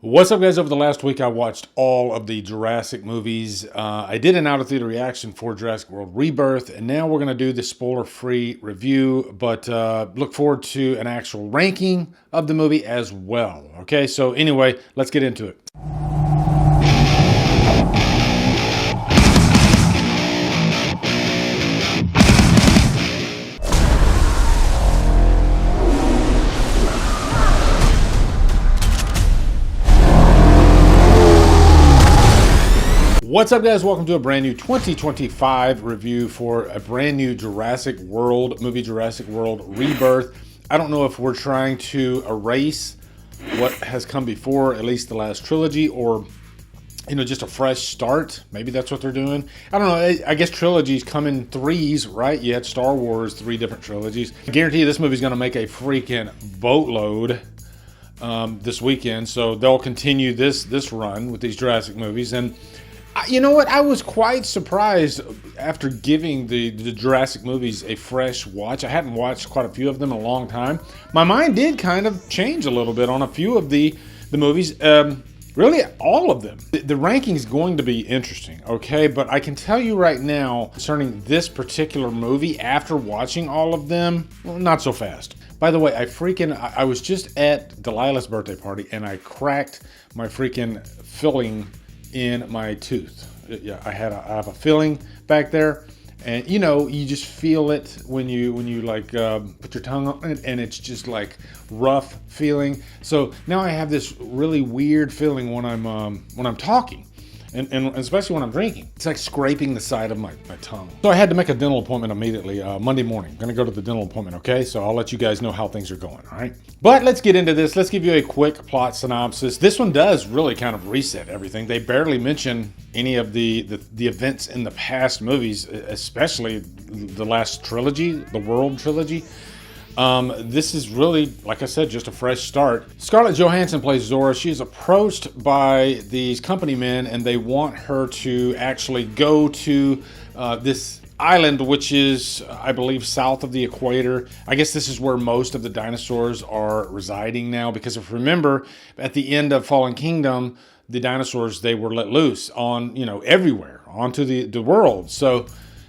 What's up, guys? Over the last week, I watched all of the Jurassic movies. I did an out-of-theater reaction for Jurassic World Rebirth, and now we're going to do the spoiler-free review, but look forward to an actual ranking of the movie as well. Okay, so anyway, let's get into it. What's up, guys? Welcome to a brand new 2025 review for a brand new Jurassic World movie, Jurassic World Rebirth. I don't know if we're trying to erase what has come before, at least the last trilogy, or, you know, just a fresh start. Maybe that's what they're doing. I don't know. I guess trilogies come in threes, right? You had Star Wars, 3 different trilogies. I guarantee you this movie's going to make a freaking boatload this weekend. So they'll continue this run with these Jurassic movies. And you know what? I was quite surprised after giving the Jurassic movies a fresh watch. I hadn't watched quite a few of them in a long time. My mind did kind of change a little bit on a few of the movies. Really, all of them. The ranking is going to be interesting, okay? But I can tell you right now, concerning this particular movie, after watching all of them, well, not so fast. By the way, I was just at Delilah's birthday party, and I cracked my freaking filling in my tooth. Yeah, I have a filling back there, and you know, you just feel it when you like put your tongue on it, and it's just like rough feeling. So now I have this really weird feeling when I'm talking. And especially when I'm drinking. It's like scraping the side of my tongue. So I had to make a dental appointment immediately, Monday morning. I'm gonna go to the dental appointment, okay? So I'll let you guys know how things are going, all right? But let's get into this. Let's give you a quick plot synopsis. This one does really kind of reset everything. They barely mention any of the events in the past movies, especially the last trilogy, the World trilogy. This is really, like I said, just a fresh start. Scarlett Johansson plays Zora. She is approached by these company men, and they want her to actually go to this island, which is, I believe, south of the equator. I guess this is where most of the dinosaurs are residing now, because if you remember, at the end of Fallen Kingdom, the dinosaurs, they were let loose on, you know, everywhere, onto the world. So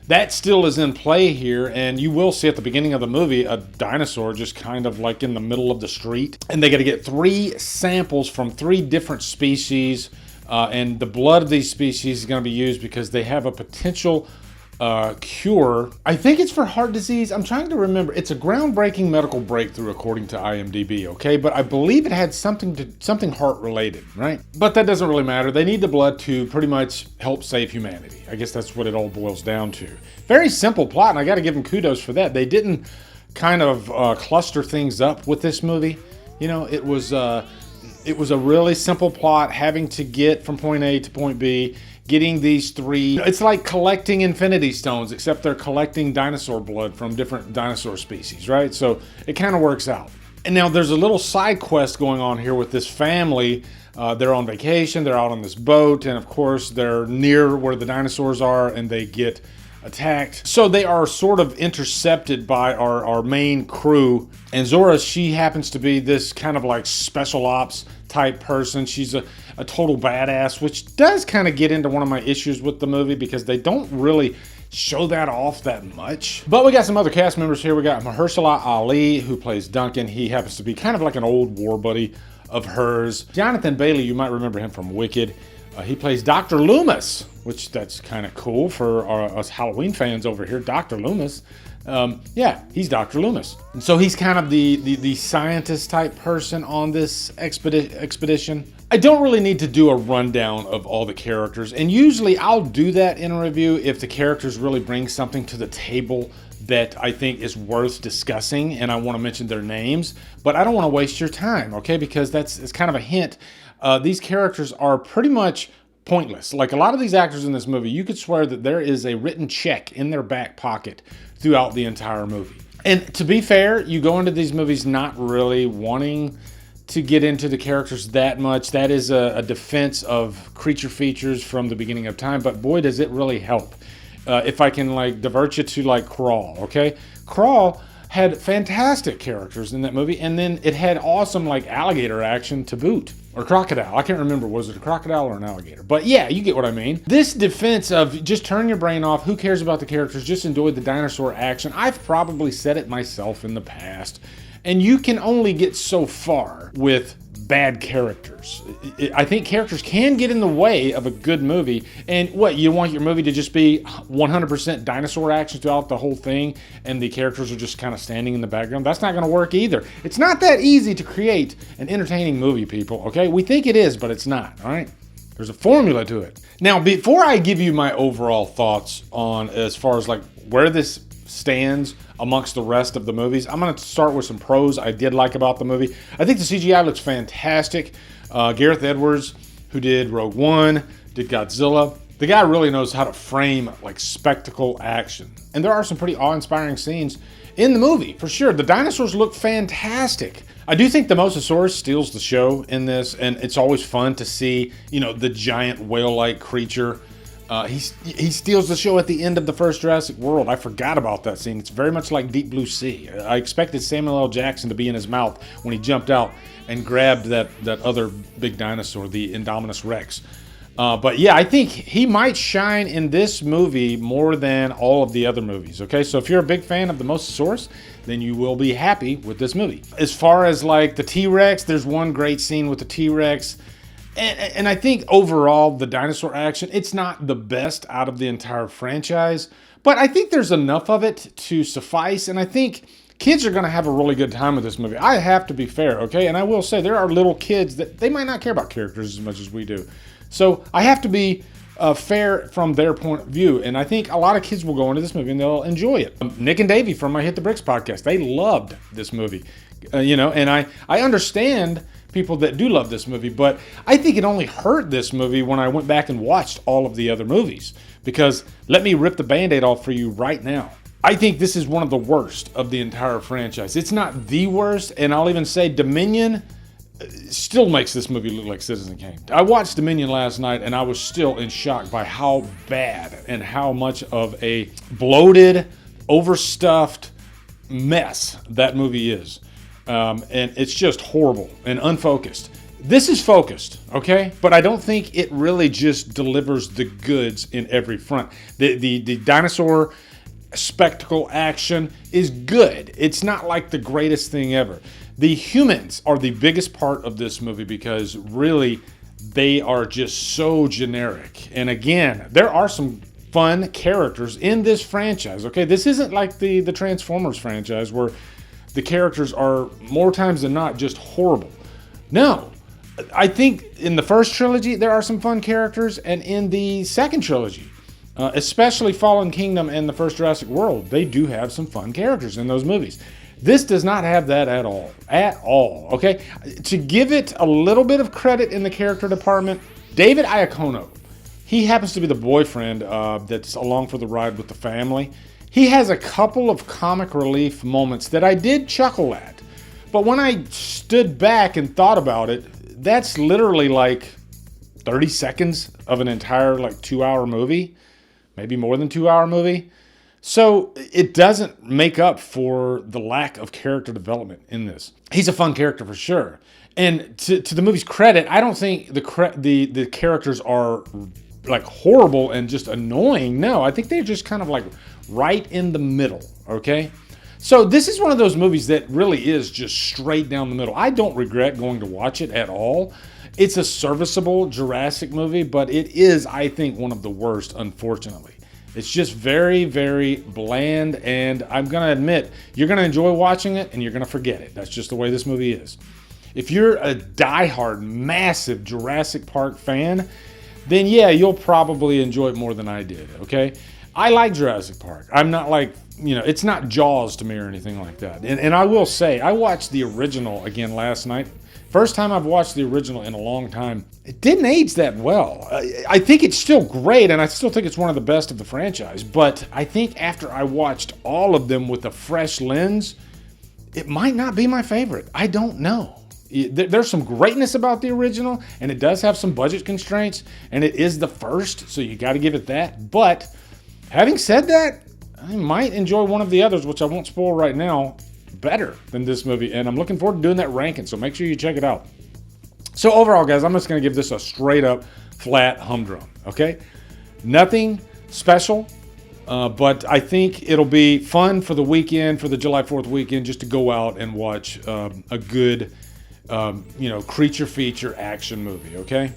that still is in play here, and you will see at the beginning of the movie a dinosaur just kind of like in the middle of the street. And they got to get 3 samples from 3 different species, and the blood of these species is going to be used because they have a potential cure. I think it's for heart disease. I'm trying to remember. It's a groundbreaking medical breakthrough according to IMDb, okay? But I believe it had something heart related, right? But that doesn't really matter. They need the blood to pretty much help save humanity. I guess that's what it all boils down to. Very simple plot, and I got to give them kudos for that. They didn't kind of cluster things up with this movie. You know, it was a really simple plot, having to get from point A to point B, getting these 3. It's like collecting infinity stones, except they're collecting dinosaur blood from different dinosaur species, right? So it kind of works out. And now there's a little side quest going on here with this family. They're on vacation, they're out on this boat, and of course they're near where the dinosaurs are, and they get attacked. So they are sort of intercepted by our main crew. And Zora, she happens to be this kind of like special ops type person. She's a total badass, which does kind of get into one of my issues with the movie because they don't really show that off that much. But we got some other cast members here. We got Mahershala Ali, who plays Duncan. He happens to be kind of like an old war buddy of hers. Jonathan Bailey, you might remember him from Wicked. He plays Dr. Loomis, which that's kind of cool for us Halloween fans over here. Dr. Loomis. Yeah, he's Dr. Loomis. And so he's kind of the scientist type person on this expedition. I don't really need to do a rundown of all the characters, and usually I'll do that in a review if the characters really bring something to the table that I think is worth discussing, and I want to mention their names, but I don't want to waste your time, okay? Because it's kind of a hint. These characters are pretty much pointless. Like a lot of these actors in this movie, you could swear that there is a written check in their back pocket throughout the entire movie. And to be fair, you go into these movies not really wanting to get into the characters that much. That is a defense of creature features from the beginning of time, but boy, does it really help. If I can like divert you to like Crawl, okay? Crawl had fantastic characters in that movie, and then it had awesome like alligator action to boot. Or crocodile. I can't remember. Was it a crocodile or an alligator? But yeah, you get what I mean. This defense of just turn your brain off, who cares about the characters, just enjoy the dinosaur action. I've probably said it myself in the past. And you can only get so far with bad characters. I think characters can get in the way of a good movie. And what, you want your movie to just be 100% dinosaur action throughout the whole thing and the characters are just kind of standing in the background? That's not going to work either. It's not that easy to create an entertaining movie, people, okay? We think it is, but it's not, all right? There's a formula to it. Now, before I give you my overall thoughts on as far as like where this stands amongst the rest of the movies, I'm going to start with some pros I did like about the movie. I think the CGI looks fantastic. Gareth Edwards, who did Rogue One, did Godzilla, the guy really knows how to frame like spectacle action. And there are some pretty awe-inspiring scenes in the movie, for sure. The dinosaurs look fantastic. I do think the Mosasaurus steals the show in this, and it's always fun to see, you know, the giant whale-like creature. He steals the show at the end of the first Jurassic World. I forgot about that scene. It's very much like Deep Blue Sea. I expected Samuel L. Jackson to be in his mouth when he jumped out and grabbed that other big dinosaur, the Indominus Rex. But yeah, I think he might shine in this movie more than all of the other movies, okay? So if you're a big fan of the Mosasaurus, then you will be happy with this movie. As far as like the T-Rex, there's one great scene with the T-Rex. And I think overall, the dinosaur action, it's not the best out of the entire franchise, but I think there's enough of it to suffice, and I think kids are going to have a really good time with this movie. I have to be fair, okay? And I will say, there are little kids that they might not care about characters as much as we do. So I have to be fair from their point of view, and I think a lot of kids will go into this movie and they'll enjoy it. Nick and Davey from my Hit the Bricks podcast, they loved this movie, you know, and I understand people that do love this movie, but I think it only hurt this movie when I went back and watched all of the other movies, because let me rip the Band-Aid off for you right now. I think this is one of the worst of the entire franchise. It's not the worst, and I'll even say Dominion still makes this movie look like Citizen Kane. I watched Dominion last night, and I was still in shock by how bad and how much of a bloated, overstuffed mess that movie is. And it's just horrible and unfocused. This is focused, okay? But I don't think it really just delivers the goods in every front. The dinosaur spectacle action is good. It's not like the greatest thing ever. The humans are the biggest part of this movie because really they are just so generic. And again, there are some fun characters in this franchise, okay? This isn't like the Transformers franchise where the characters are more times than not just horrible. No, I think in the first trilogy there are some fun characters, and in the second trilogy, especially Fallen Kingdom and the first Jurassic World, they do have some fun characters in those movies. This does not have that at all, okay? To give it a little bit of credit in the character department, David Iacono, he happens to be the boyfriend that's along for the ride with the family. He has a couple of comic relief moments that I did chuckle at. But when I stood back and thought about it, that's literally like 30 seconds of an entire like 2-hour movie, maybe more than 2-hour movie. So it doesn't make up for the lack of character development in this. He's a fun character for sure. And to the movie's credit, I don't think the characters are like horrible and just annoying. No, I think they're just kind of like right in the middle, okay? So this is one of those movies that really is just straight down the middle. I don't regret going to watch it at all. It's a serviceable Jurassic movie, but it is, I think, one of the worst, unfortunately. It's just very, very bland, and I'm going to admit, you're going to enjoy watching it, and you're going to forget it. That's just the way this movie is. If you're a diehard, massive Jurassic Park fan, then yeah, you'll probably enjoy it more than I did, okay? I like Jurassic Park. I'm not like, you know, it's not Jaws to me or anything like that. And I will say, I watched the original again last night. First time I've watched the original in a long time. It didn't age that well. I think it's still great, and I still think it's one of the best of the franchise. But I think after I watched all of them with a fresh lens, it might not be my favorite. I don't know. There's some greatness about the original, and it does have some budget constraints, and it is the first, so you got to give it that. But having said that, I might enjoy one of the others, which I won't spoil right now, better than this movie. And I'm looking forward to doing that ranking, so make sure you check it out. So overall, guys, I'm just going to give this a straight up flat humdrum, okay? Nothing special, but I think it'll be fun for the weekend, for the July 4th weekend, just to go out and watch a good, creature feature action movie, okay?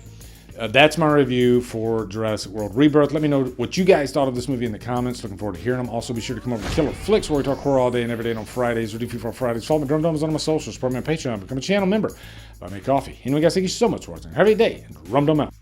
That's my review for Jurassic World Rebirth. Let me know what you guys thought of this movie in the comments. Looking forward to hearing them. Also, be sure to come over to Killer Flicks, where we talk horror all day and every day on Fridays. We do people on Fridays. Follow my Drumdums on my socials. Support me on Patreon. Become a channel member. Buy me a coffee. Anyway, guys, thank you so much for watching. Have a great day. And Drumdum out.